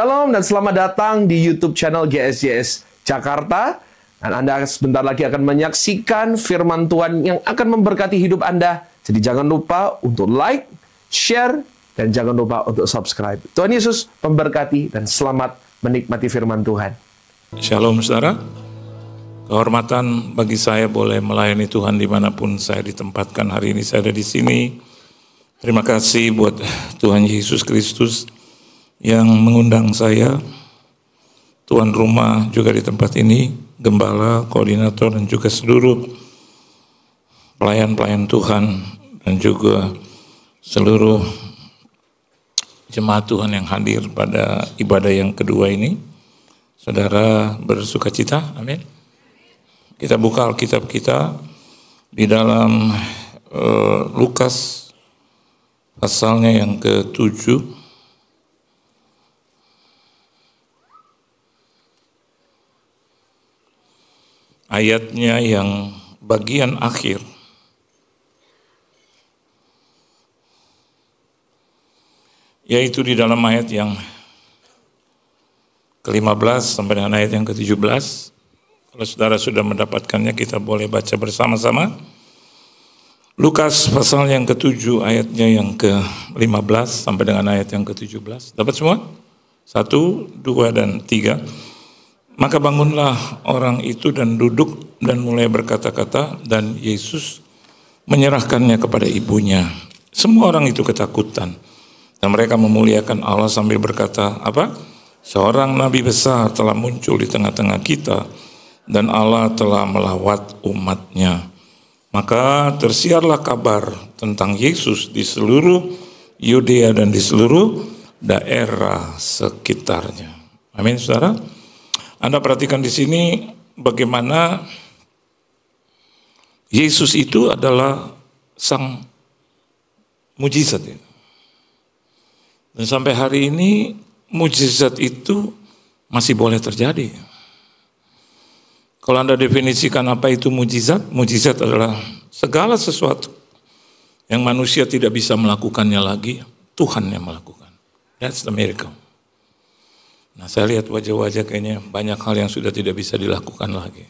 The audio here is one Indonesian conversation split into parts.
Shalom dan selamat datang di YouTube channel GSJS Jakarta. Dan Anda sebentar lagi akan menyaksikan firman Tuhan yang akan memberkati hidup Anda. Jadi jangan lupa untuk like, share, dan jangan lupa untuk subscribe. Tuhan Yesus memberkati dan selamat menikmati firman Tuhan. Shalom saudara, kehormatan bagi saya boleh melayani Tuhan dimanapun saya ditempatkan. Hari ini saya ada di sini. Terima kasih buat Tuhan Yesus Kristus yang mengundang saya, tuan rumah juga di tempat ini, gembala, koordinator, dan juga seluruh pelayan-pelayan Tuhan, dan juga seluruh jemaat Tuhan yang hadir pada ibadah yang kedua ini. Saudara bersukacita, amin. Kita buka Alkitab kita di dalam Lukas pasalnya yang ke-7. Ayatnya yang bagian akhir. Yaitu di dalam ayat yang ke-15 sampai dengan ayat yang ke-17. Kalau saudara sudah mendapatkannya, kita boleh baca bersama-sama. Lukas pasal yang ke-7 ayatnya yang ke-15 sampai dengan ayat yang ke-17. Dapat semua? 1, 2, dan 3. Maka bangunlah orang itu dan duduk dan mulai berkata-kata, dan Yesus menyerahkannya kepada ibunya. Semua orang itu ketakutan dan mereka memuliakan Allah sambil berkata, apa? Seorang nabi besar telah muncul di tengah-tengah kita dan Allah telah melawat umatnya. Maka tersiarlah kabar tentang Yesus di seluruh Yudea dan di seluruh daerah sekitarnya. Amin, saudara. Anda perhatikan di sini bagaimana Yesus itu adalah sang mujizat. Dan sampai hari ini mujizat itu masih boleh terjadi. Kalau Anda definisikan apa itu mujizat, mujizat adalah segala sesuatu yang manusia tidak bisa melakukannya lagi, Tuhan yang melakukan. That's the miracle. Nah, saya lihat wajah-wajah kayaknya banyak hal yang sudah tidak bisa dilakukan lagi.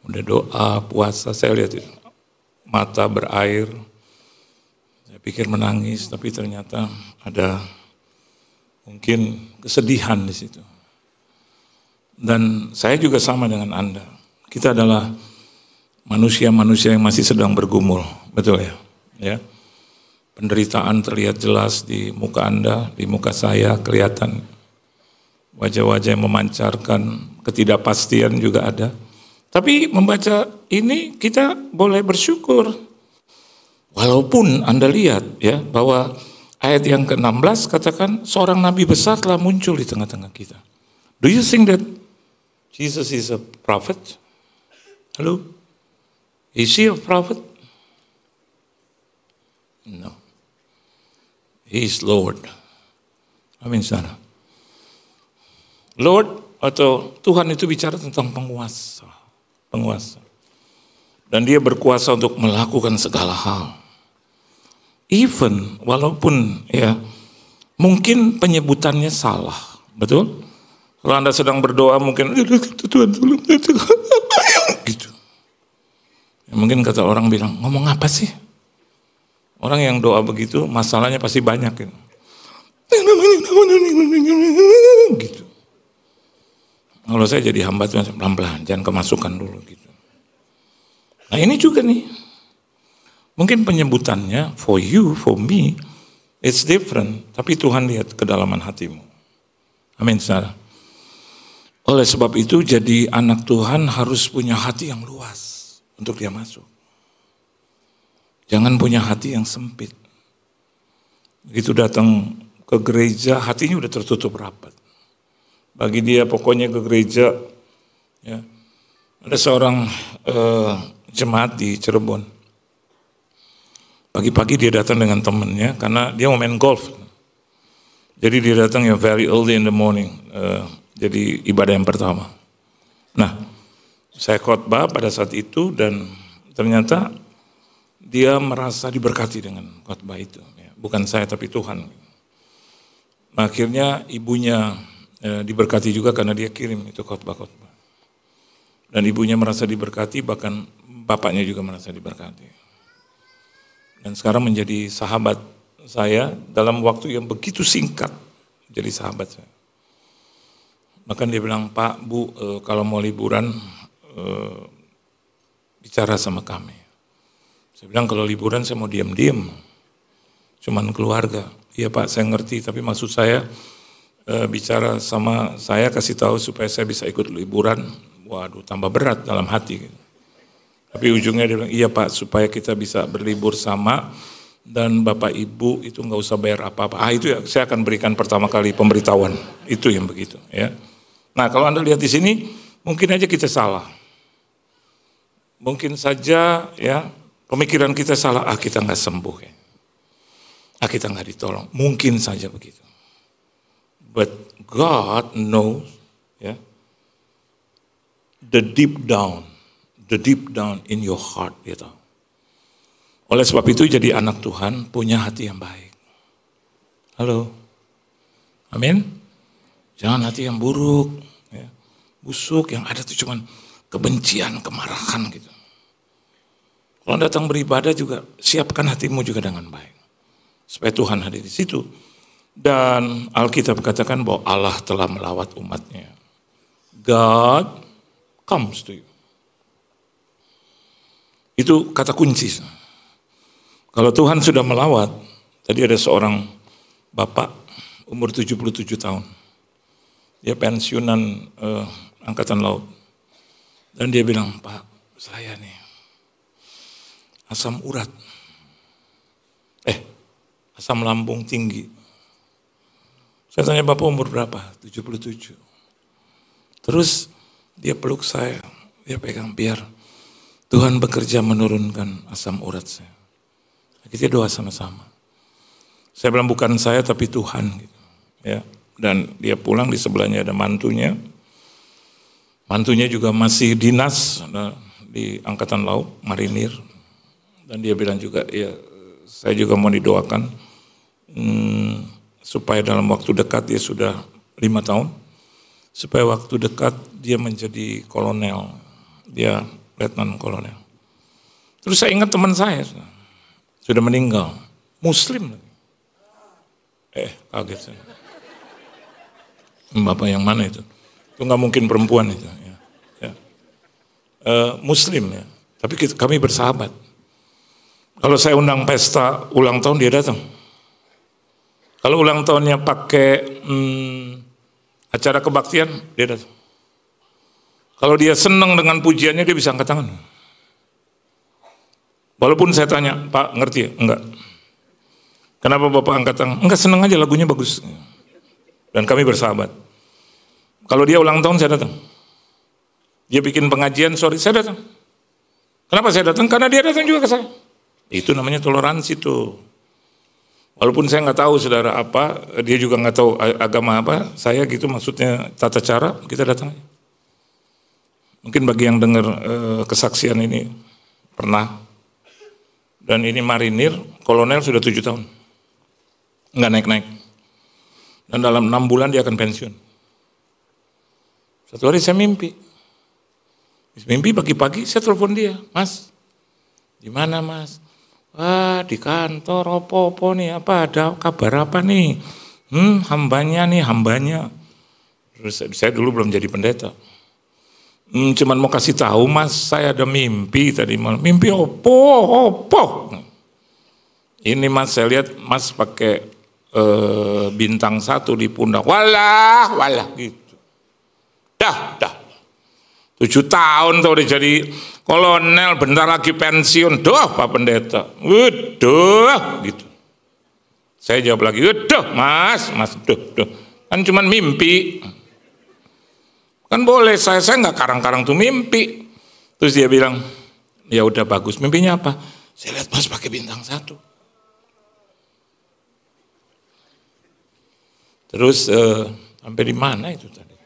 Udah doa, puasa, saya lihat itu. Mata berair. Saya pikir menangis, tapi ternyata ada mungkin kesedihan di situ. Dan saya juga sama dengan Anda. Kita adalah manusia-manusia yang masih sedang bergumul, betul ya? Ya. Penderitaan terlihat jelas di muka Anda, di muka saya kelihatan. Wajah-wajah yang memancarkan ketidakpastian juga ada. Tapi membaca ini kita boleh bersyukur. Walaupun Anda lihat ya bahwa ayat yang ke-16 katakan seorang nabi besar telah muncul di tengah-tengah kita. Do you think that Jesus is a prophet? Hello? Is he a prophet? No. He is Lord. Amin, saudara. Lord atau Tuhan itu bicara tentang penguasa. Dan dia berkuasa untuk melakukan segala hal. Even walaupun ya mungkin penyebutannya salah, betul? Kalau Anda sedang berdoa mungkin Tuhan tolong gitu. Ya, mungkin kata orang bilang, ngomong apa sih? Orang yang doa begitu masalahnya pasti banyak gitu. Gitu. Kalau saya jadi hamba Tuhan, pelan-pelan, jangan kemasukan dulu gitu. Nah ini juga nih, mungkin penyebutannya for you, for me, it's different. Tapi Tuhan lihat kedalaman hatimu. Amin, saudara. Oleh sebab itu, jadi anak Tuhan harus punya hati yang luas untuk dia masuk. Jangan punya hati yang sempit. Begitu datang ke gereja, hatinya udah tertutup rapat. Bagi dia pokoknya ke gereja, ya. Ada seorang jemaat di Cirebon. Pagi-pagi dia datang dengan temannya karena dia mau main golf. Jadi dia datang ya very early in the morning. Jadi ibadah yang pertama. Nah, saya khotbah pada saat itu dan ternyata dia merasa diberkati dengan khotbah itu. Bukan saya tapi Tuhan. Nah, akhirnya ibunya diberkati juga karena dia kirim itu khotbah-khotbah. Dan ibunya merasa diberkati, bahkan bapaknya juga merasa diberkati. Dan sekarang menjadi sahabat saya dalam waktu yang begitu singkat, jadi sahabat saya. Bahkan dia bilang, Pak, Bu, kalau mau liburan, bicara sama kami. Saya bilang, kalau liburan saya mau diam-diam, cuman keluarga. Iya Pak, saya ngerti, tapi maksud saya bicara sama saya, kasih tahu supaya saya bisa ikut liburan. Waduh, tambah berat dalam hati. Tapi ujungnya dia bilang, iya Pak, supaya kita bisa berlibur sama dan Bapak Ibu itu nggak usah bayar apa-apa. Itu ya, saya akan berikan pertama kali pemberitahuan. Itu yang begitu, ya. Nah, kalau Anda lihat di sini, mungkin aja kita salah. Mungkin saja ya pemikiran kita salah, kita nggak sembuh ya. Kita nggak ditolong. Mungkin saja begitu. But God knows ya, the deep down in your heart, dia tahu. Oleh sebab itu jadi anak Tuhan punya hati yang baik. Halo, amin. Jangan hati yang buruk, ya. Busuk, yang ada itu cuman kebencian, kemarahan gitu. Kalau datang beribadah juga siapkan hatimu juga dengan baik, supaya Tuhan hadir di situ. Dan Alkitab katakan bahwa Allah telah melawat umatnya. God comes to you. Itu kata kunci. Kalau Tuhan sudah melawat, tadi ada seorang bapak umur 77 tahun. Dia pensiunan angkatan laut. Dan dia bilang, Pak, saya nih asam urat. Asam lambung tinggi. Saya tanya, Bapak umur berapa? 77. Terus dia peluk saya, dia pegang, biar Tuhan bekerja menurunkan asam urat saya. Kita doa sama-sama. Saya bilang bukan saya tapi Tuhan. Gitu. Ya. Dan dia pulang, di sebelahnya ada mantunya. Mantunya juga masih dinas di Angkatan Laut, marinir. Dan dia bilang juga, ya saya juga mau didoakan supaya dalam waktu dekat, dia sudah 5 tahun. Supaya waktu dekat dia menjadi kolonel. Dia letnan kolonel. Terus saya ingat teman saya sudah meninggal, Muslim. Kaget saya. Bapak yang mana itu? Itu nggak mungkin perempuan itu. Ya. Muslim ya. Tapi kami bersahabat. Kalau saya undang pesta ulang tahun, dia datang. Kalau ulang tahunnya pakai acara kebaktian, dia datang. Kalau dia senang dengan pujiannya, dia bisa angkat tangan. Walaupun saya tanya, Pak ngerti ya? Enggak. Kenapa Bapak angkat tangan? Enggak, senang aja, lagunya bagus. Dan kami bersahabat. Kalau dia ulang tahun, saya datang. Dia bikin pengajian, saya datang. Kenapa saya datang? Karena dia datang juga ke saya. Itu namanya toleransi tuh. Walaupun saya nggak tahu saudara apa, dia juga nggak tahu agama apa, saya gitu maksudnya tata cara, kita datang. Mungkin bagi yang dengar kesaksian ini pernah. Dan ini marinir, kolonel sudah 7 tahun. Nggak naik-naik. Dan dalam 6 bulan dia akan pensiun. Satu hari saya mimpi. Mimpi pagi-pagi saya telepon dia, Mas, di mana Mas? Wah, di kantor, opo nih, apa ada kabar apa nih? Hambanya. Terus saya dulu belum jadi pendeta. Cuman mau kasih tahu Mas, saya ada mimpi tadi malam. Mimpi opo. Ini Mas, saya lihat Mas pakai bintang 1 di pundak. Walah gitu. Dah. 7 tahun tuh udah jadi kolonel, bentar lagi pensiun. Duh, Pak Pendeta. Waduh, gitu. Saya jawab lagi, waduh, Mas, duh. Kan cuman mimpi. Kan boleh, saya nggak karang-karang tuh mimpi. Terus dia bilang, ya udah bagus. Mimpinya apa? Saya lihat Mas pakai bintang 1. Terus sampai di mana itu tadi?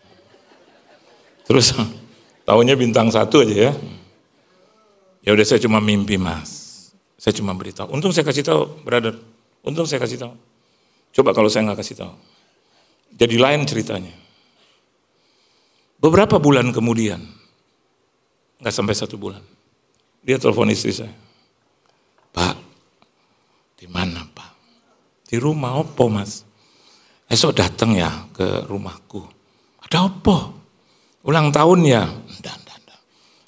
Terus tahunya bintang 1 aja ya. Ya udah, saya cuma mimpi Mas. Saya cuma beritahu. Untung saya kasih tahu, brother. Untung saya kasih tahu. Coba kalau saya nggak kasih tahu. jadi lain ceritanya. Beberapa bulan kemudian, nggak sampai 1 bulan, dia telepon istri saya. Pak, di mana Pak? Di rumah opo Mas? Esok datang ya ke rumahku. Ada opo? Ulang tahun ya? Enggak.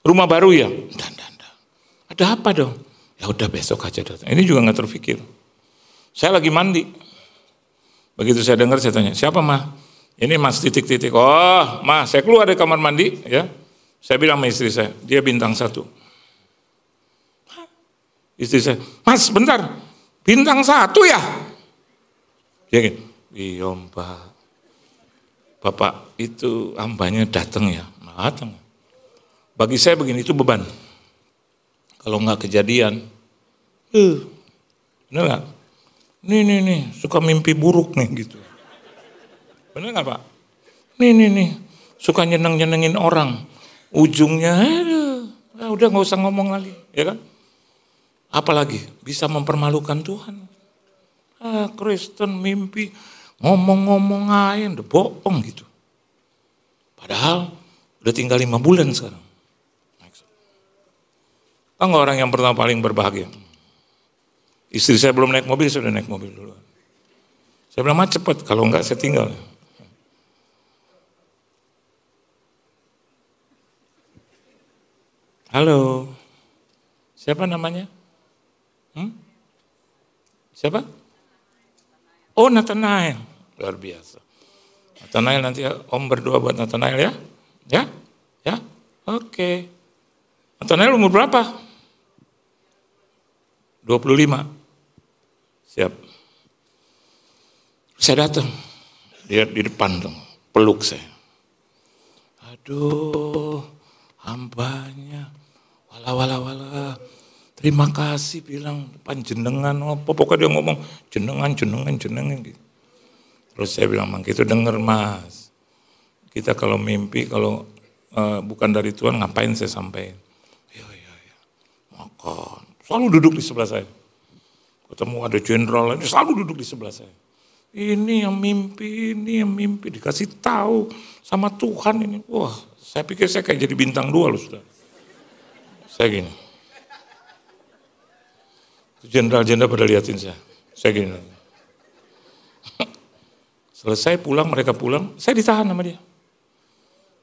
Rumah baru ya? Enggak. Ada apa dong? Ya udah besok aja datang. Ini juga nggak terpikir. Saya lagi mandi. Begitu saya dengar, saya tanya, siapa mah? Ini Mas titik-titik. Oh, Mas, saya keluar dari kamar mandi, ya. Saya bilang sama istri saya, dia bintang 1. Istri saya, Mas, bentar, bintang 1 ya? Dia gini, iya Pak. Bapak itu hambanya datang ya? Datang. Bagi saya begini, itu beban. Kalau nggak kejadian, bener nggak? Nih, suka mimpi buruk nih gitu. Bener nggak Pak? Nih, suka nyenengin orang. Ujungnya, udah nggak usah ngomong lagi, ya kan? Apalagi bisa mempermalukan Tuhan. Kristen mimpi ngomong-ngomong aja, udah bohong gitu. Padahal udah tinggal 5 bulan sekarang. Tahu nggak orang yang pertama paling berbahagia? Istri saya belum naik mobil, saya udah naik mobil dulu. Saya bilang, mah cepet, kalau enggak saya tinggal. Halo, siapa namanya? Siapa? Oh, Nathanael, luar biasa. Nathanael, nanti Om berdoa buat Nathanael ya? Ya? Oke. Nathanael umur berapa? 25. Siap. Saya datang. Dia di depan dong, peluk saya. Aduh, hambanya. Wala. Terima kasih bilang depan jenengan. Pokoknya dia ngomong jenengan gitu. Terus saya bilang, Mang, itu denger Mas. Kita kalau mimpi, kalau bukan dari Tuhan, ngapain saya sampaikan? Iya. Makan. Selalu duduk di sebelah saya. Ketemu ada jenderal, selalu duduk di sebelah saya. Ini yang mimpi. Dikasih tahu sama Tuhan ini. Wah, saya pikir saya kayak jadi bintang 2 loh, sudah. Saya gini. Jenderal-jenderal pada liatin saya. Saya gini. Selesai pulang, mereka pulang, saya ditahan sama dia.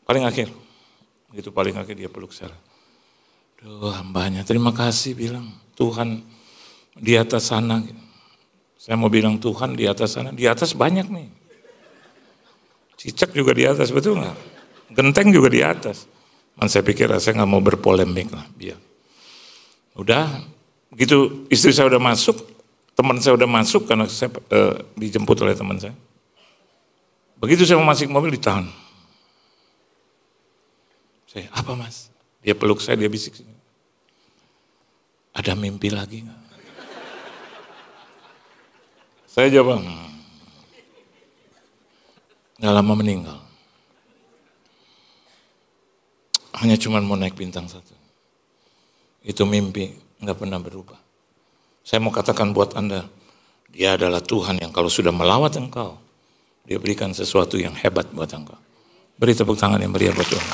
Paling akhir. Gitu paling akhir dia peluk saya. Duh, hambanya, terima kasih bilang Tuhan di atas sana. Saya mau bilang Tuhan di atas sana, di atas banyak nih. Cicak juga di atas, betul nggak? Genteng juga di atas. Saya pikir saya nggak mau berpolemik lah, biar. Udah, begitu istri saya udah masuk, teman saya udah masuk karena saya dijemput oleh teman saya. Begitu saya mau masuk mobil ditahan. Saya, apa Mas? Dia peluk saya, dia bisik. Ada mimpi lagi nggak? Saya jawab, nggak lama meninggal. Hanya cuma mau naik bintang 1. Itu mimpi, nggak pernah berubah. Saya mau katakan buat Anda, dia adalah Tuhan yang kalau sudah melawat engkau, dia berikan sesuatu yang hebat buat engkau. Beri tepuk tangan yang meriah buat Tuhan.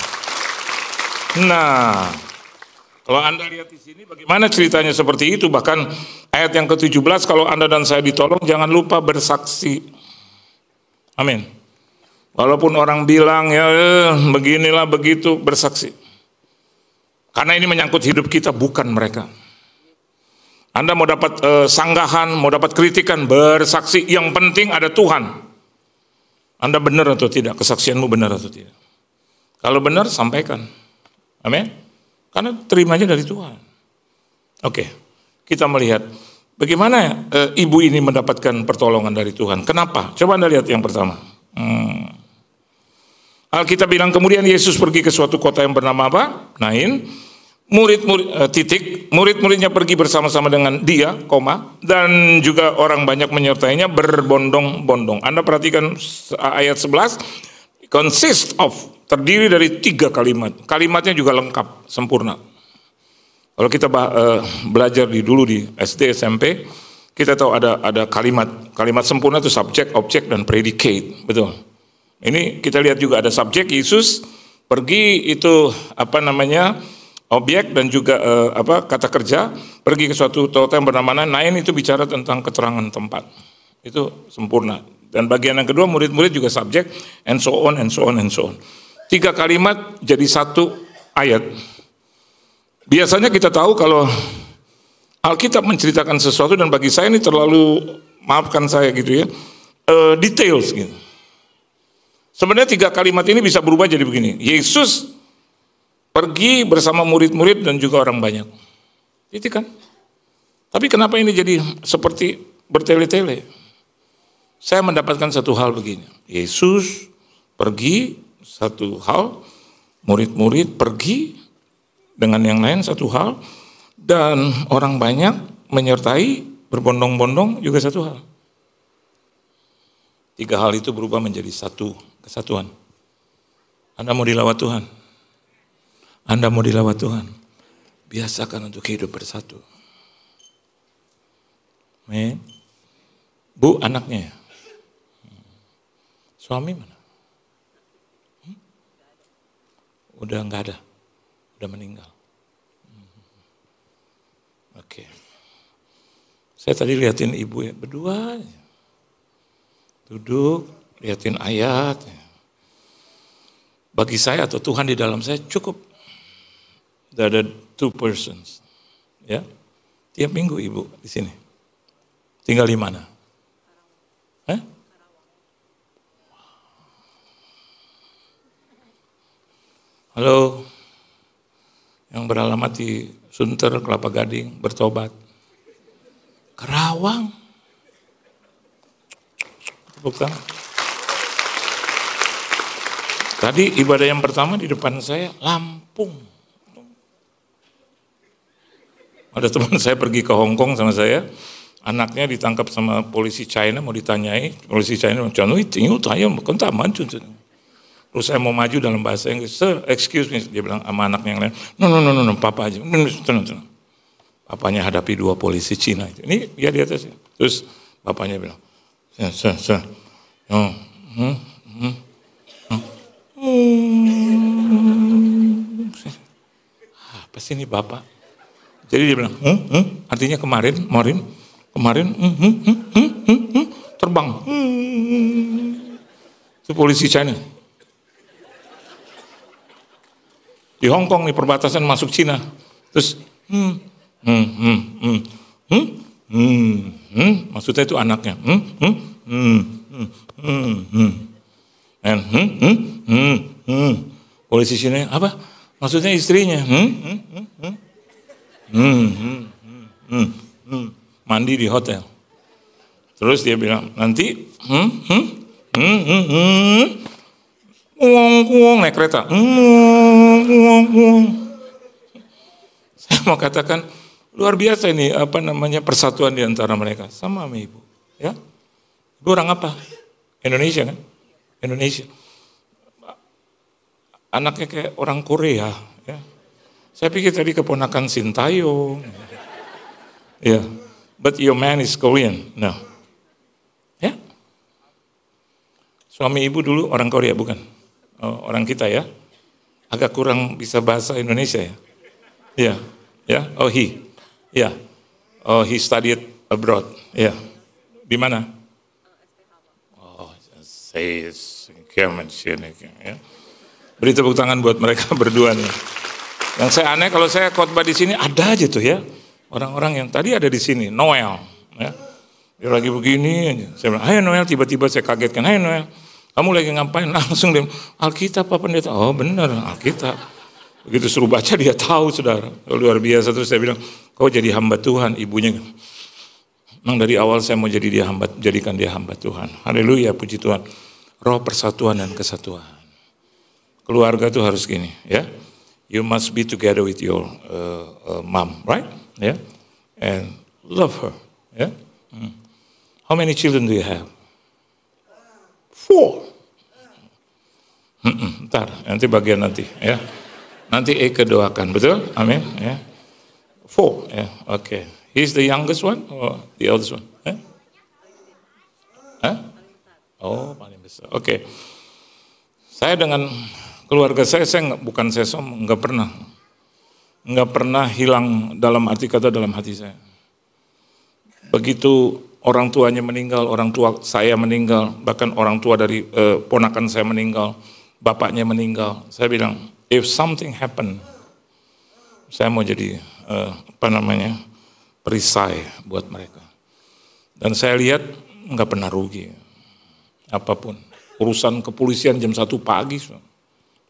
Nah, kalau Anda lihat di sini bagaimana ceritanya seperti itu, bahkan ayat yang ke-17, kalau Anda dan saya ditolong, jangan lupa bersaksi. Amin. Walaupun orang bilang ya beginilah begitu, bersaksi. Karena ini menyangkut hidup kita, bukan mereka. Anda mau dapat sanggahan, mau dapat kritikan, bersaksi. Yang penting ada Tuhan. Anda benar atau tidak, kesaksianmu benar atau tidak. Kalau benar, sampaikan. Amin. Karena terimanya dari Tuhan. Oke, kita melihat bagaimana ibu ini mendapatkan pertolongan dari Tuhan. Kenapa? Coba Anda lihat yang pertama. Alkitab bilang kemudian Yesus pergi ke suatu kota yang bernama apa? Nain. Murid-muridnya pergi bersama-sama dengan dia, dan juga orang banyak menyertainya berbondong-bondong. Anda perhatikan ayat 11, consist of, terdiri dari 3 kalimat. Kalimatnya juga lengkap, sempurna. Kalau kita belajar dulu di SD, SMP, kita tahu ada kalimat sempurna itu subject, object, dan predicate, betul. Ini kita lihat juga ada subjek, Yesus pergi itu objek dan juga kata kerja, pergi ke suatu kota yang bernama Nain, itu bicara tentang keterangan tempat. Itu sempurna. Dan bagian yang kedua, murid-murid juga subjek, and so on, and so on, and so on. 3 kalimat jadi 1 ayat. Biasanya kita tahu kalau Alkitab menceritakan sesuatu, dan bagi saya ini terlalu, maafkan saya gitu ya, details gitu. Sebenarnya 3 kalimat ini bisa berubah jadi begini. Yesus pergi bersama murid-murid dan juga orang banyak. Itu kan. Tapi kenapa ini jadi seperti bertele-tele? Saya mendapatkan satu hal begini. Yesus pergi satu hal, murid-murid pergi dengan yang lain satu hal, dan orang banyak menyertai berbondong-bondong juga satu hal. 3 hal itu berubah menjadi satu kesatuan. Anda mau dilawat Tuhan? Anda mau dilawat Tuhan? Biasakan untuk hidup bersatu. Bu, anaknya ya? Suami mana? Udah enggak ada, udah meninggal. Oke. Saya tadi liatin ibu ya, berdua duduk, liatin ayat. Bagi saya atau Tuhan di dalam saya cukup. Ada 2 persons, ya. Tiap minggu ibu di sini. Tinggal di mana? Halo, yang beralamat di Sunter, Kelapa Gading, bertobat. Karawang. Tepuk tangan. Tadi ibadah yang pertama di depan saya, Lampung. Ada teman saya pergi ke Hong Kong sama saya, anaknya ditangkap sama polisi China, mau ditanyai, polisi China, terus saya mau maju dalam bahasa Inggris, sir, excuse me, dia bilang sama anaknya yang lain, no, papa aja, tenang. Papanya hadapi 2 polisi Cina itu. Ini dia di atas. Terus bapaknya bilang, sir, apa sih ini bapak? Jadi dia bilang, artinya kemarin, terbang. Itu polisi China. Di Hong Kong nih perbatasan masuk Cina. Terus, maksudnya itu anaknya. Polisi Cina apa? Maksudnya istrinya. Mandi di hotel. Terus dia bilang, nanti naik kereta. Saya mau katakan luar biasa ini persatuan di antara mereka sama ibu, ya. Ibu orang apa? Indonesia kan? Indonesia. Anaknya kayak orang Korea, ya. Saya pikir tadi keponakan Sintayong. Ya. But your man is Korean. No. Ya. Suami ibu dulu orang Korea bukan? Orang kita ya. Agak kurang bisa bahasa Indonesia ya. Ya. Ya. Oh he. Ya. Oh he studied abroad. Ya. Di mana? Oh, saya ya. Beri tepuk tangan buat mereka berdua nih. Yang saya aneh kalau saya khotbah di sini ada aja tuh ya. Orang-orang yang tadi ada di sini, Noel, ya. Dia lagi begini aja. Saya bilang, "Hai Noel," tiba-tiba saya kagetkan, "Hai Noel, kamu lagi ngapain?" Langsung dia, "Alkitab Pak Pendeta." Oh benar, Alkitab. Begitu suruh baca dia tahu, saudara. Luar biasa. Terus saya bilang, "Kau jadi hamba Tuhan," ibunya. Memang dari awal saya mau jadikan dia hamba Tuhan. Haleluya, puji Tuhan. Roh persatuan dan kesatuan. Keluarga tuh harus gini, ya. You must be together with your mom, right? Yeah, and love her. Yeah. How many children do you have? 4. Ntar, nanti bagian nanti, ya. Nanti Eke doakan, betul? Amin. Ya. 4. Ya, okay. He's the youngest one or the oldest one? Huh? Oh, paling besar. Okay. Saya dengan keluarga saya bukan saya sombong, nggak pernah hilang dalam arti kata dalam hati saya. Begitu orang tuanya meninggal, orang tua saya meninggal, bahkan orang tua dari ponakan saya meninggal, bapaknya meninggal, saya bilang, if something happen, saya mau jadi perisai buat mereka. Dan saya lihat nggak pernah rugi, apapun. Urusan kepolisian jam 1 pagi,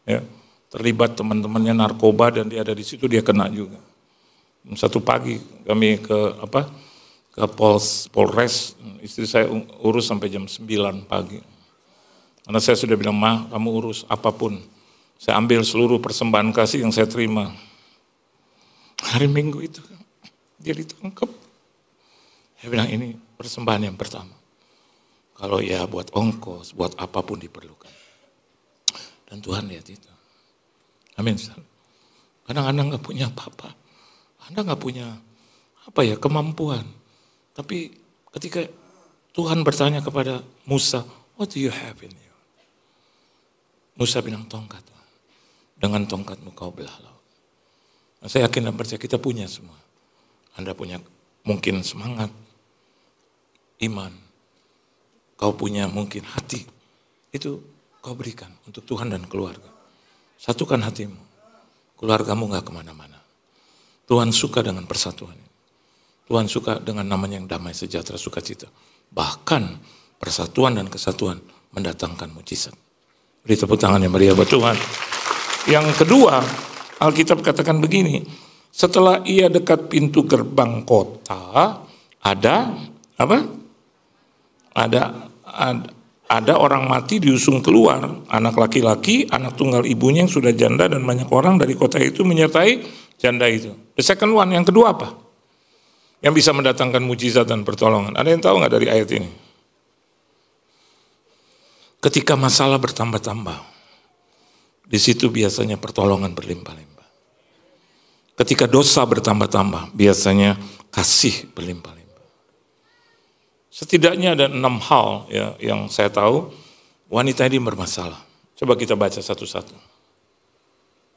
ya, terlibat teman-temannya narkoba dan dia ada di situ, dia kena juga. Jam 1 pagi kami ke Polres, istri saya urus sampai jam 9 pagi. Karena saya sudah bilang, Ma, kamu urus apapun. Saya ambil seluruh persembahan kasih yang saya terima. Hari Minggu itu, dia ditangkap. Saya bilang, ini persembahan yang pertama. Kalau ya buat ongkos, buat apapun diperlukan. Dan Tuhan lihat itu. Amin. Kadang-kadang nggak punya apa-apa. Anda nggak punya kemampuan. Tapi ketika Tuhan bertanya kepada Musa, what do you have in you? Musa bilang, tongkat. Dengan tongkatmu kau belah laut. Nah, saya yakin dan percaya kita punya semua. Anda punya mungkin semangat, iman. Kau punya mungkin hati, itu kau berikan untuk Tuhan dan keluarga. Satukan hatimu, keluargamu gak kemana-mana. Tuhan suka dengan persatuan. Tuhan suka dengan namanya yang damai, sejahtera, sukacita. Bahkan persatuan dan kesatuan mendatangkan mujizat. Beri tepuk tangan yang meriah buat Tuhan. Yang kedua, Alkitab katakan begini, setelah ia dekat pintu gerbang kota, ada orang mati diusung keluar, anak laki-laki, anak tunggal ibunya yang sudah janda, dan banyak orang dari kota itu menyertai janda itu. The second one, yang kedua apa? Yang bisa mendatangkan mujizat dan pertolongan. Ada yang tahu nggak dari ayat ini? Ketika masalah bertambah-tambah, di situ biasanya pertolongan berlimpah-limpah. Ketika dosa bertambah-tambah, biasanya kasih berlimpah-limpah. Setidaknya ada 6 hal ya, yang saya tahu wanita ini bermasalah. Coba kita baca satu-satu.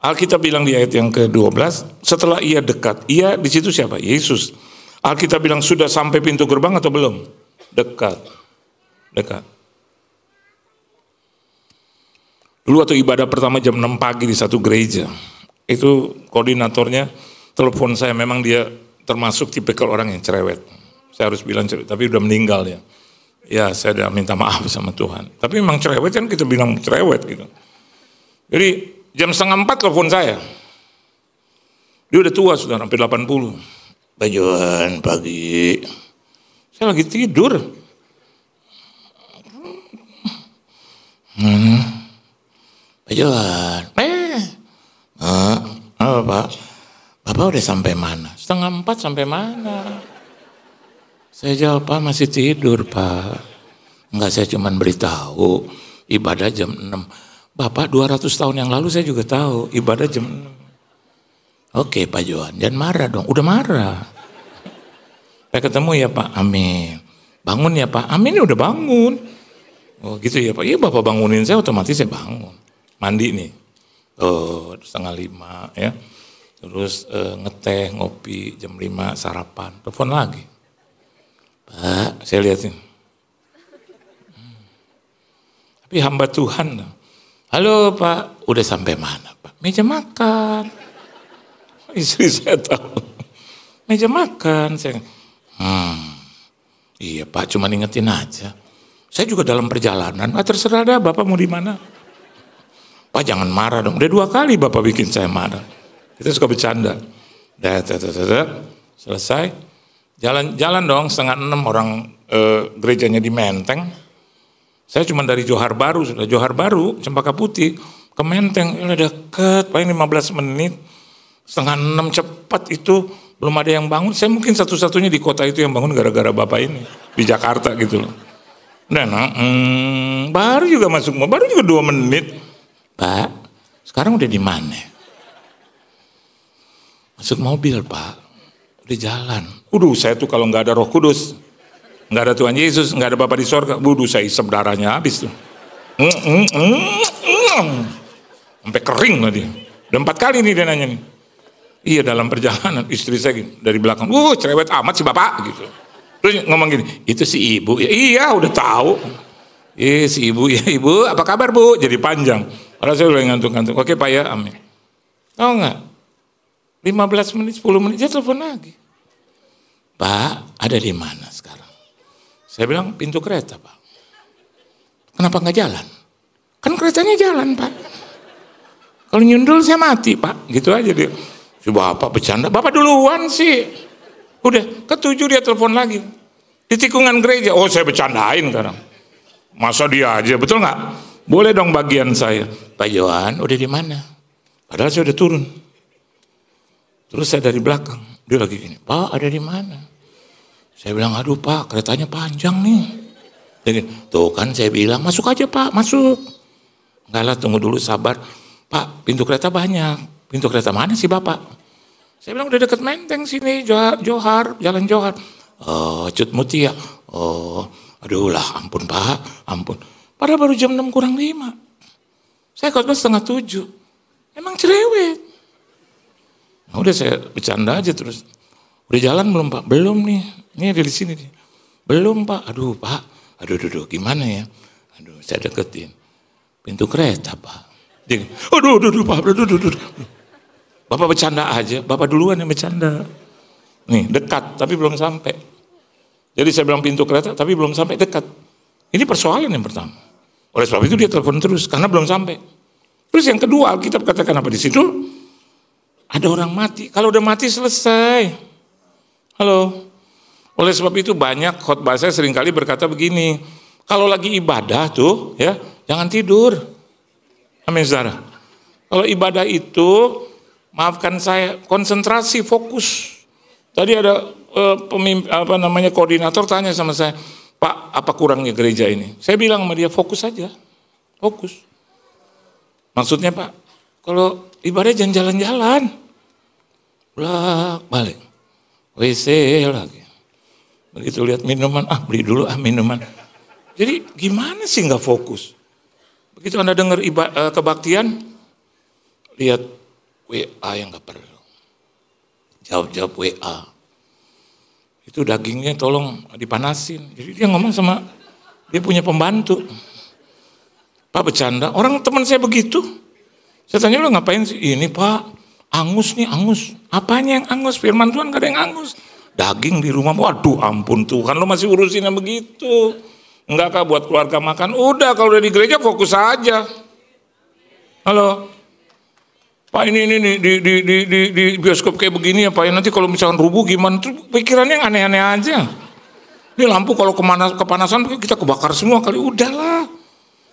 Alkitab bilang di ayat yang ke-12, setelah ia dekat, ia di situ siapa? Yesus. Alkitab bilang sudah sampai pintu gerbang atau belum? Dekat. Dulu waktu ibadah pertama jam 6 pagi di satu gereja, itu koordinatornya telepon saya, memang dia termasuk tipikal orang yang cerewet. Saya harus bilang cerewet, tapi udah meninggal ya. Ya saya udah minta maaf sama Tuhan. Tapi memang cerewet kan, kita bilang cerewet gitu. Jadi jam 3:30 telepon saya. Dia udah tua, sudah hampir 80. Pak Johan, pagi. Saya lagi tidur. Pak Johan, apa Pak? Bapak udah sampai mana? 3:30 sampai mana? Saya jawab, Pak masih tidur Pak. Enggak, saya cuma beritahu ibadah jam 6. Bapak 200 tahun yang lalu saya juga tahu ibadah jam 6. Oke Pak Johan, jangan marah dong. Udah marah. Saya ketemu ya Pak, amin. Bangun ya Pak, amin, udah bangun. Oh gitu ya Pak, iya Bapak bangunin saya, otomatis saya bangun. Mandi nih, 4:30 ya. Terus ngeteh, ngopi, jam 5 sarapan. Telepon lagi. Pak, saya lihatin. Tapi hamba Tuhan. Halo Pak, udah sampai mana Pak? Meja makan. Istri saya tahu. Meja makan. Saya, iya Pak, cuma ingetin aja. Saya juga dalam perjalanan. Terserah dah Bapak mau di mana. Pak jangan marah dong. Udah 2 kali Bapak bikin saya marah. Kita suka bercanda. Selesai. Jalan dong 5:30 orang gerejanya di Menteng. Saya cuma dari Johar Baru, sudah Johar Baru, Cempaka Putih ke Menteng, udah deket, paling 15 menit. 5:30 cepat itu, belum ada yang bangun. Saya mungkin satu-satunya di kota itu yang bangun gara-gara Bapak ini di Jakarta gitu loh. Dan baru juga masuk, baru juga 2 menit. Pak, sekarang udah di mana? Masuk mobil Pak. Udah jalan. Saya tuh kalau nggak ada Roh Kudus, nggak ada Tuhan Yesus, nggak ada Bapa di sorga, saya isep darahnya habis tuh. Sampai kering lah dia. Udah 4 kali nih dia nanya nih. Iya, dalam perjalanan istri saya gini, dari belakang, cerewet amat si bapak gitu. Terus ngomong gini, itu si ibu ya. Iya, udah tahu. Si ibu ya, ibu apa kabar bu? Jadi panjang. Padahal saya udah ngantuk-ngantuk. Oke pak ya, amin. Tahu nggak? 15 menit, 10 menit dia telepon lagi. Pak, ada di mana sekarang? Saya bilang pintu kereta pak. Kenapa nggak jalan? Kan keretanya jalan pak. Kalau nyundul saya mati pak. Gitu aja dia. Si bapak bercanda, bapak duluan sih. Udah, ketujuh dia telepon lagi. Di tikungan gereja, saya bercandain sekarang. Masa dia aja, betul nggak? Boleh dong bagian saya. Pak Johan, udah di mana? Padahal saya udah turun. Terus saya dari belakang, dia lagi gini, Pak ada di mana? Saya bilang, aduh Pak, keretanya panjang nih. Dia gini, tuh kan saya bilang, masuk aja Pak, masuk. Enggak lah, tunggu dulu sabar. Pak, pintu kereta banyak. Pintu kereta mana sih Bapak? Saya bilang udah deket Menteng sini, Johar, Jalan Johar. Cut Mutia. Aduh lah, ampun Pak, ampun. Padahal baru jam 6 kurang 5. Saya khotbah 6:30. Emang cerewet. Nah, udah saya bercanda aja terus. Udah jalan belum Pak? Belum nih. Ini ada di sini nih. Belum Pak. Aduh Pak. Aduh, gimana ya? Aduh, saya deketin. Pintu kereta Pak. Dia, aduh Pak. Aduh. Bapak bercanda aja, Bapak duluan yang bercanda. Nih, dekat, tapi belum sampai. Jadi saya bilang pintu kereta, tapi belum sampai dekat. Ini persoalan yang pertama. Oleh sebab itu dia telepon terus, karena belum sampai. Terus yang kedua, Alkitab katakan apa di situ? Ada orang mati. Kalau udah mati selesai. Halo. Oleh sebab itu banyak khotbah saya seringkali berkata begini. Kalau lagi ibadah tuh, ya jangan tidur. Amin saudara. Kalau ibadah itu, maafkan saya, konsentrasi, fokus. Tadi ada koordinator tanya sama saya, Pak, apa kurangnya gereja ini? Saya bilang sama dia, fokus saja, fokus. Maksudnya Pak, kalau ibadah jangan jalan-jalan, balik, WC lagi. Begitu lihat minuman, beli dulu minuman. Jadi gimana sih nggak fokus? Begitu Anda dengar kebaktian, lihat WA yang gak perlu. Jawab WA. Itu dagingnya tolong dipanasin. Jadi dia ngomong sama, dia punya pembantu. Pak bercanda, orang teman saya begitu. Saya tanya, lo ngapain sih? Ini Pak, angus nih, angus. Apanya yang angus? Firman Tuhan gak ada yang angus. Daging di rumah, waduh ampun Tuhan, lo masih urusin yang begitu. Enggak kah buat keluarga makan? Udah, kalau udah di gereja fokus aja. Halo. Pak ini di bioskop kayak begini ya Pak, nanti kalau misalkan rubuh gimana? Terus pikirannya yang aneh-aneh aja. Ini lampu kalau kepanasan kita kebakar semua kali, udahlah.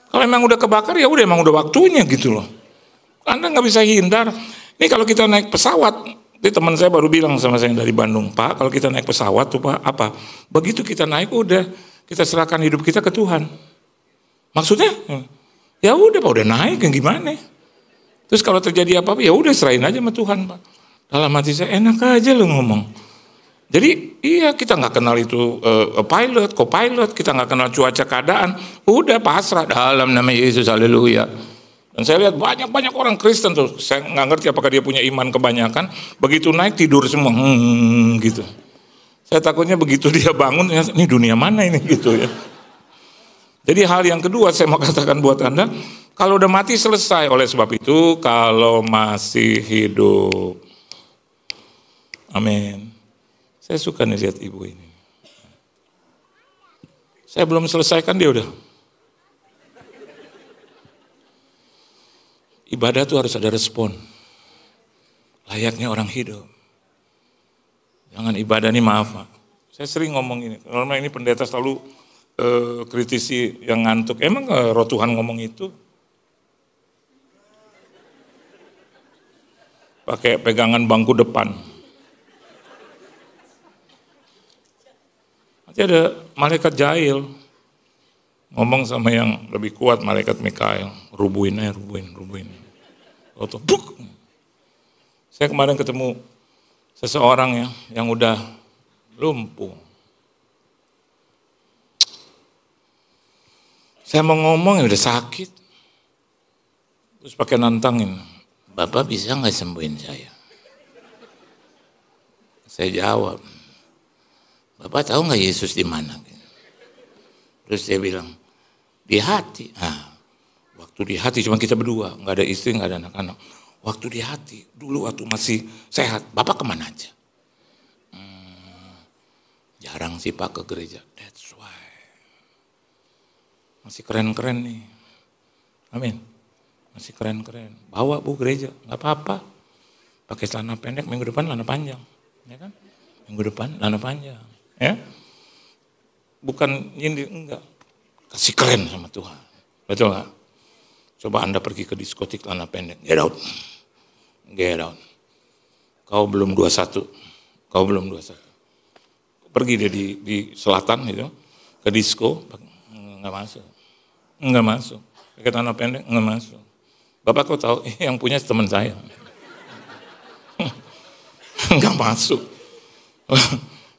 Kalau emang udah kebakar ya udah, emang udah waktunya gitu loh. Anda nggak bisa hindar. Ini kalau kita naik pesawat, ini teman saya baru bilang sama saya dari Bandung, Pak kalau kita naik pesawat tuh Pak, apa? Begitu kita naik udah, kita serahkan hidup kita ke Tuhan. Maksudnya? Ya udah Pak, udah naik, yang gimana? Terus kalau terjadi apa-apa, ya udah serahin aja sama Tuhan Pak. Dalam hati saya enak aja lo ngomong. Jadi iya kita nggak kenal itu pilot, co-pilot, kita nggak kenal cuaca keadaan. Udah pasrah dalam nama Yesus, haleluya. Dan saya lihat banyak orang Kristen tuh, saya nggak ngerti apakah dia punya iman kebanyakan. Begitu naik tidur semua, gitu. Saya takutnya begitu dia bangun, ini dunia mana ini gitu ya. Jadi hal yang kedua saya mau katakan buat Anda, kalau udah mati selesai. Oleh sebab itu kalau masih hidup, amin. Saya suka nih lihat ibu ini. Saya belum selesaikan dia udah. Ibadah tuh harus ada respon. Layaknya orang hidup. Jangan ibadah nih maaf Pak. Saya sering ngomong ini. Normal ini pendeta selalu kritisi yang ngantuk. Emang roh Tuhan ngomong itu? Pakai pegangan bangku depan. Nanti ada malaikat jahil ngomong sama yang lebih kuat, malaikat Mikael, rubuin. Buk. Saya kemarin ketemu seseorang yang udah lumpuh. Saya mau ngomong ya udah sakit. Terus pakai nantangin, Bapak bisa nggak sembuhin saya? Saya jawab, Bapak tahu nggak Yesus di mana? Terus dia bilang, di hati. Nah, waktu di hati cuma kita berdua, nggak ada istri, nggak ada anak-anak. Waktu di hati, dulu waktu masih sehat, Bapak kemana aja? Jarang sih Pak ke gereja. That's why. Masih keren-keren nih. Amin. Masih keren-keren. Bawa Bu gereja, nggak apa-apa. Pakai celana pendek, minggu depan celana panjang. Ya kan? Minggu depan celana panjang. Ya. Bukan nyindir, enggak. Kasih keren sama Tuhan. Betul nggak? Coba Anda pergi ke diskotik celana pendek. Get out. Get out. Kau belum 21. Kau belum 21. Pergi dia di selatan itu, ke disco, nggak masuk. Nggak masuk. Pakai celana pendek, nggak masuk. Bapak kau tahu, yang punya teman saya. Nggak masuk.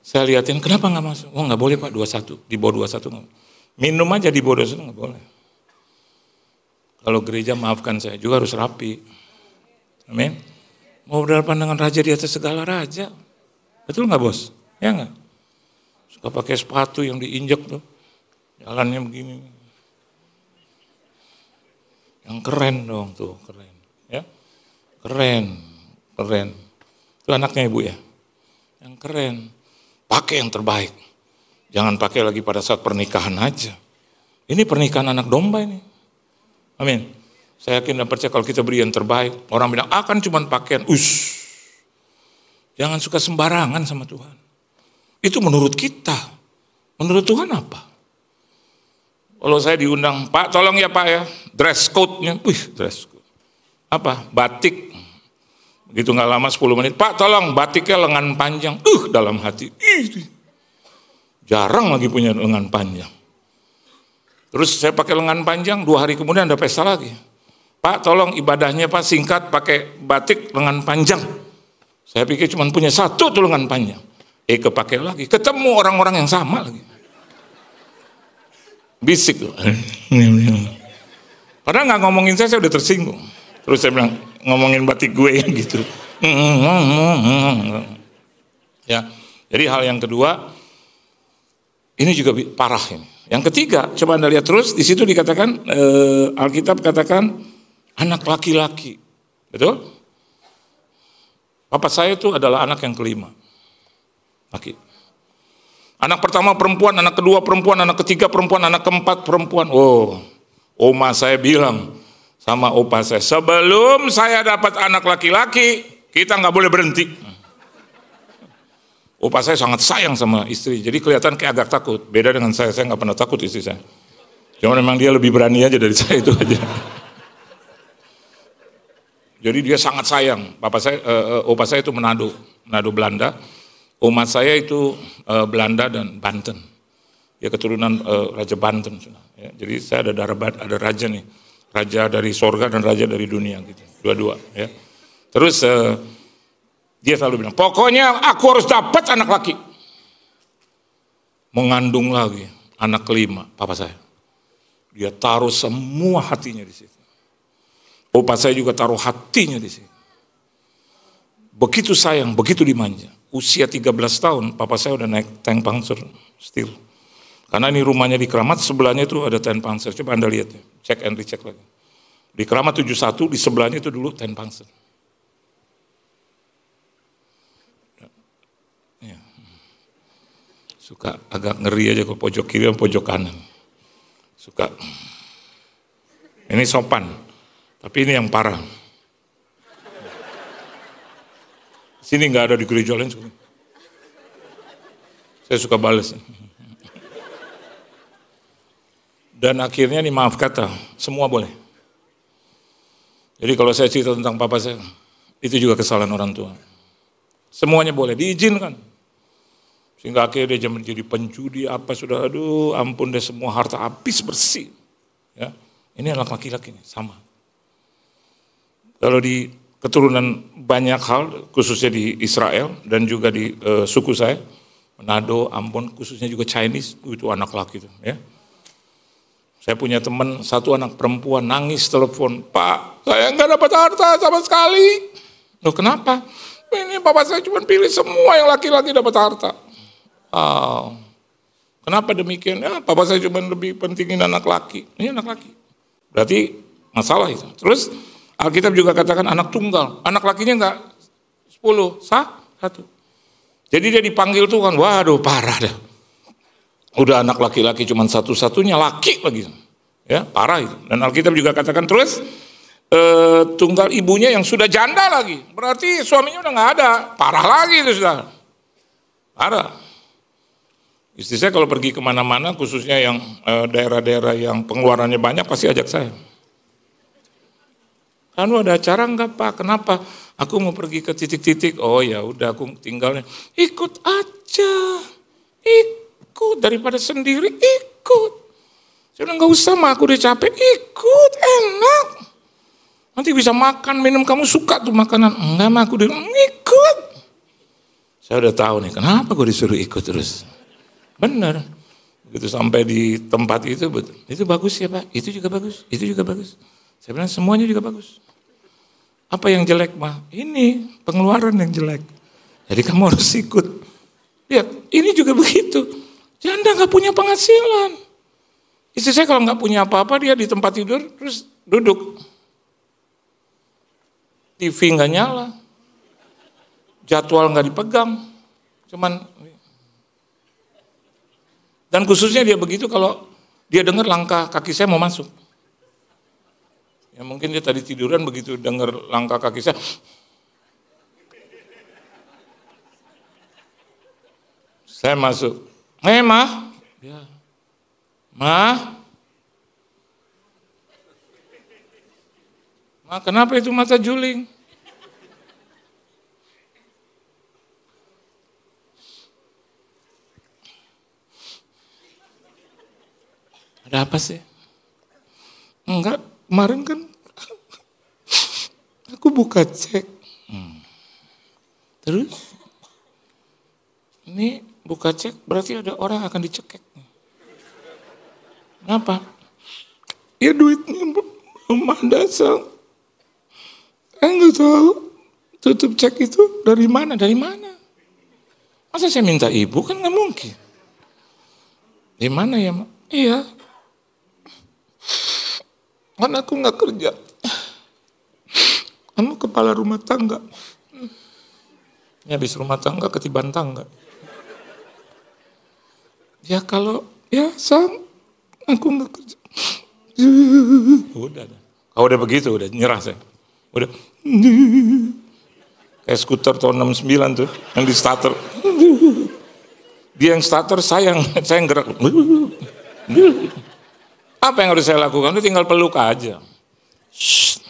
Saya liatin, kenapa nggak masuk? Oh nggak boleh Pak, 21. Di bawah 21 nggak. Minum aja di bawah 21 nggak boleh. Kalau gereja maafkan saya juga harus rapi. Amin. Mau berhadapan dengan raja di atas segala raja. Betul nggak bos? Ya nggak? Suka pakai sepatu yang diinjek tuh. Jalannya begini. Yang keren dong tuh, keren. Ya, keren, keren. Itu anaknya Ibu ya. Yang keren. Pakai yang terbaik. Jangan pakai lagi pada saat pernikahan aja. Ini pernikahan anak domba ini. Amin. Saya yakin dan percaya kalau kita beri yang terbaik, orang bilang akan cuma pakaian. Jangan suka sembarangan sama Tuhan. Itu menurut kita. Menurut Tuhan apa? Kalau saya diundang, Pak tolong ya Pak ya, dress code-nya. Dress code. Apa? Batik. Begitu nggak lama 10 menit, Pak tolong batiknya lengan panjang. Dalam hati. Jarang lagi punya lengan panjang. Terus saya pakai lengan panjang, 2 hari kemudian ada pesta lagi. Pak tolong ibadahnya Pak singkat pakai batik lengan panjang. Saya pikir cuma punya 1 tuh lengan panjang. Kepakai lagi, ketemu orang-orang yang sama lagi. Bisik loh. Padahal nggak ngomongin saya udah tersinggung. Terus saya bilang, ngomongin batik gue gitu. Ya, jadi hal yang kedua, ini juga parah ini. Yang ketiga, coba Anda lihat terus, di situ dikatakan, Alkitab katakan, anak laki-laki. Betul? Papa saya itu adalah anak yang kelima. Laki. Anak pertama perempuan, anak kedua perempuan, anak ketiga perempuan, anak keempat perempuan. Oma saya bilang sama opa saya, sebelum saya dapat anak laki-laki, kita nggak boleh berhenti. Opa saya sangat sayang sama istri, jadi kelihatan kayak agak takut. Beda dengan saya nggak pernah takut istri saya. Cuma memang dia lebih berani aja dari saya itu aja. Jadi dia sangat sayang. Opa saya itu Manado Belanda. Oma saya itu Belanda dan Banten. Ya keturunan Raja Banten. Ya, jadi saya ada raja nih, raja dari sorga dan raja dari dunia gitu, dua-dua. Ya. Terus dia selalu bilang, pokoknya aku harus dapat anak laki. Mengandung lagi anak kelima, papa saya. Dia taruh semua hatinya di situ. Opa saya juga taruh hatinya di situ. Begitu sayang, begitu dimanja. Usia 13 tahun, papa saya udah naik tank Panzer Steel. Karena ini rumahnya di Keramat, sebelahnya itu ada tank Panzer. Coba Anda lihat ya, cek and recheck lagi. Di Keramat 71, di sebelahnya itu dulu tank Panzer. Ya. Suka agak ngeri aja ke pojok kiri dan pojok kanan. Suka. Ini sopan, tapi ini yang parah. Sini nggak ada di gereja lain. Saya suka balas. Dan akhirnya nih maaf kata, semua boleh. Jadi kalau saya cerita tentang papa saya, itu juga kesalahan orang tua. Semuanya boleh, diizinkan. Sehingga akhirnya dia menjadi penjudi, apa sudah, aduh ampun deh semua harta habis bersih. Ya, ini anak laki-laki nih, sama. Kalau di keturunan banyak hal, khususnya di Israel dan juga di suku saya, Manado, Ambon, khususnya juga Chinese, itu anak laki itu, ya. Saya punya teman, satu anak perempuan nangis telepon, "Pak, saya nggak dapat harta sama sekali." Loh kenapa? "Ini bapak saya cuma pilih semua yang laki-laki dapat harta." Oh, kenapa demikian? Ya, bapak saya cuma lebih pentingin anak laki. Ini anak laki. Berarti masalah itu. Terus Alkitab juga katakan anak tunggal. Anak lakinya enggak 10, satu. Jadi dia dipanggil Tuhan, waduh parah dah. Udah anak laki-laki cuma satu-satunya, laki lagi. Ya, parah itu. Dan Alkitab juga katakan terus, tunggal ibunya yang sudah janda lagi. Berarti suaminya udah nggak ada. Parah lagi itu sudah. Parah. Istri saya kalau pergi kemana-mana, khususnya yang daerah-daerah yang pengeluarannya banyak, pasti ajak saya. "Anu ada acara enggak Pak? Kenapa? Aku mau pergi ke titik-titik." "Oh ya udah aku tinggalnya." "Ikut aja. Ikut daripada sendiri, ikut." Saya bilang, "Nggak usah mah, aku udah capek." "Ikut, enak. Nanti bisa makan, minum, kamu suka tuh makanan." "Enggak mah, aku udah ikut." Saya udah tahu nih, kenapa gue disuruh ikut terus. Benar. Begitu sampai di tempat itu, betul. "Itu bagus ya Pak, itu juga bagus, itu juga bagus." Saya bilang, "Semuanya juga bagus." "Apa yang jelek mah?" "Ini pengeluaran yang jelek. Jadi kamu harus ikut." Lihat, ini juga begitu. Janda nggak punya penghasilan. Istri saya kalau nggak punya apa-apa, dia di tempat tidur terus duduk. TV nggak nyala, jadwal nggak dipegang, cuman. Dan khususnya dia begitu kalau dia dengar langkah kaki saya mau masuk. Ya mungkin dia tadi tiduran begitu dengar langkah kaki saya. Saya masuk. "Mah." Ya. "Mah. Mah, kenapa itu mata juling?" "Ada apa sih?" "Enggak, kemarin kan aku buka cek." "Terus? Ini buka cek berarti ada orang akan dicekek." "Kenapa?" "Ya duitnya belum ada, Sang. Saya nggak tahu tutup cek itu dari mana. Dari mana? Masa saya minta ibu, kan nggak mungkin." "Di mana ya, Mak?" "Iya. Kan aku nggak kerja. Kamu kepala rumah tangga." Ya habis rumah tangga ketiban tangga. "Ya kalau ya Sang, aku nggak kerja." Udah. Kalau udah begitu udah nyerah saya. Udah. Kayak skuter tahun 69 tuh yang di starter. Dia yang starter, saya yang gerak. Apa yang harus saya lakukan? Itu tinggal peluk aja. Shh,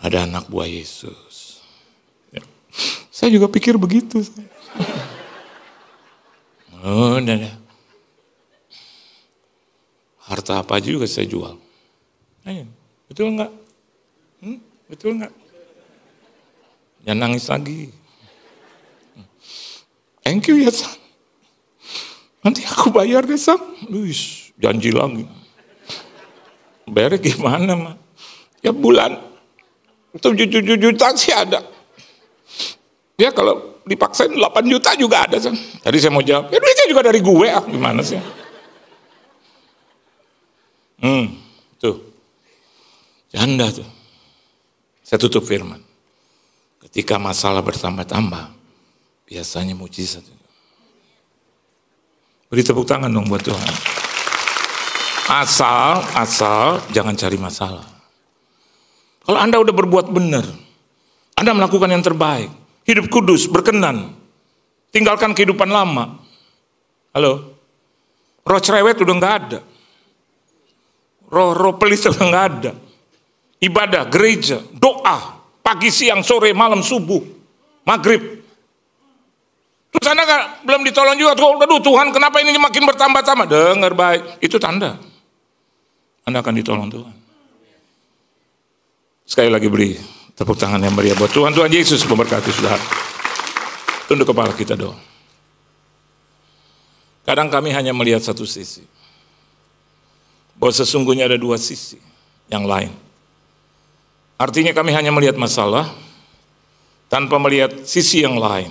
ada anak buah Yesus. Ya. Saya juga pikir begitu. Oh, udah. Harta apa aja juga saya jual. Ayo, betul enggak? Betul enggak? Jangan nangis lagi. "Thank you ya Sang. Nanti aku bayar deh Sang." Wih, janji lagi. Bayarnya gimana mah? Ya bulan 7 juta sih ada. Ya kalau dipaksain 8 juta juga ada. Tadi saya mau jawab, ya duitnya juga dari gue, gimana sih? Tuh. Janda tuh. Saya tutup firman. Ketika masalah bertambah-tambah, biasanya mujizat. Beri tepuk tangan dong buat Tuhan. Asal jangan cari masalah. Kalau Anda udah berbuat benar, Anda melakukan yang terbaik, hidup kudus, berkenan, tinggalkan kehidupan lama. Halo? Roh cerewet udah nggak ada. Roh pelis udah nggak ada. Ibadah, gereja, doa, pagi, siang, sore, malam, subuh, maghrib. Terus Anda belum ditolong juga. Aduh Tuhan, kenapa ini makin bertambah-tambah? Dengar baik, itu tanda Anda akan ditolong Tuhan. Sekali lagi beri tepuk tangan yang meriah buat Tuhan. Tuhan Yesus memberkati saudara. Tunduk kepala kita doa. Kadang kami hanya melihat satu sisi. bahwa sesungguhnya ada dua sisi yang lain. Artinya kami hanya melihat masalah, tanpa melihat sisi yang lain.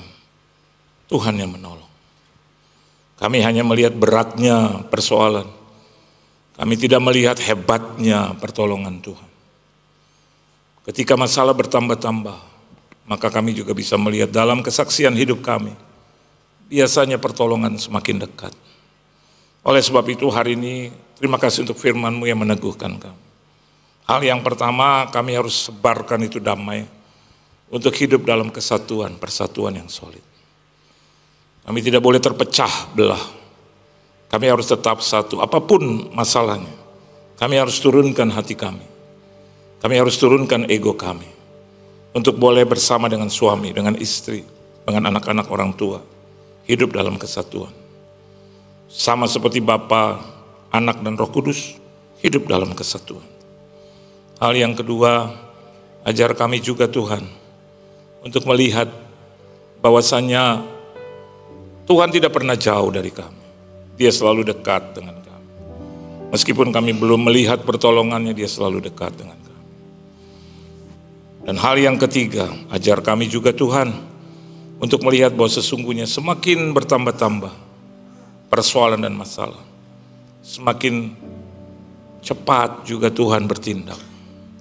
Tuhan yang menolong. Kami hanya melihat beratnya persoalan. Kami tidak melihat hebatnya pertolongan Tuhan. Ketika masalah bertambah-tambah, maka kami juga bisa melihat dalam kesaksian hidup kami, biasanya pertolongan semakin dekat. Oleh sebab itu hari ini, terima kasih untuk firman-Mu yang meneguhkan kami. Hal yang pertama, kami harus sebarkan itu damai, untuk hidup dalam kesatuan, persatuan yang solid. Kami tidak boleh terpecah belah. Kami harus tetap satu, apapun masalahnya. Kami harus turunkan hati kami. Kami harus turunkan ego kami. Untuk boleh bersama dengan suami, dengan istri, dengan anak-anak orang tua. Hidup dalam kesatuan. Sama seperti Bapa, Anak, dan Roh Kudus, hidup dalam kesatuan. Hal yang kedua, ajar kami juga Tuhan, untuk melihat bahwasannya Tuhan tidak pernah jauh dari kami. Dia selalu dekat dengan kami. Meskipun kami belum melihat pertolongannya, Dia selalu dekat dengan kami. Dan hal yang ketiga, ajar kami juga Tuhan, untuk melihat bahwa sesungguhnya semakin bertambah-tambah persoalan dan masalah, semakin cepat juga Tuhan bertindak.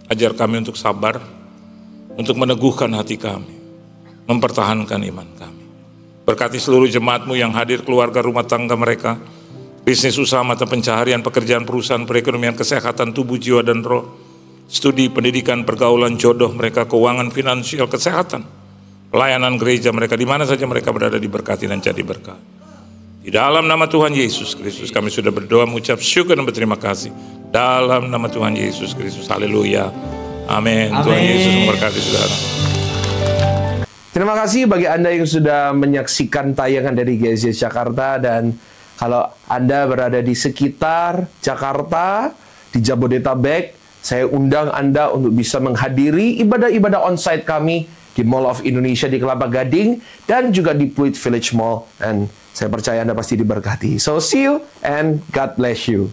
Ajar kami untuk sabar, untuk meneguhkan hati kami, mempertahankan iman kami. Berkati seluruh jemaat-Mu yang hadir, keluarga, rumah tangga mereka, bisnis, usaha, mata pencaharian, pekerjaan, perusahaan, perekonomian, kesehatan, tubuh, jiwa, dan roh, studi, pendidikan, pergaulan, jodoh mereka, keuangan, finansial, kesehatan, pelayanan gereja mereka, di mana saja mereka berada, diberkati dan jadi berkat. Di dalam nama Tuhan Yesus Kristus kami sudah berdoa, mengucap syukur dan berterima kasih. Dalam nama Tuhan Yesus Kristus, haleluya, amin. Tuhan Yesus memberkati saudara. Terima kasih bagi Anda yang sudah menyaksikan tayangan dari GSJS Jakarta, dan kalau Anda berada di sekitar Jakarta, di Jabodetabek, saya undang Anda untuk bisa menghadiri ibadah-ibadah onsite kami di Mall of Indonesia di Kelapa Gading dan juga di Pluit Village Mall. Dan saya percaya Anda pasti diberkati. So see you and God bless you.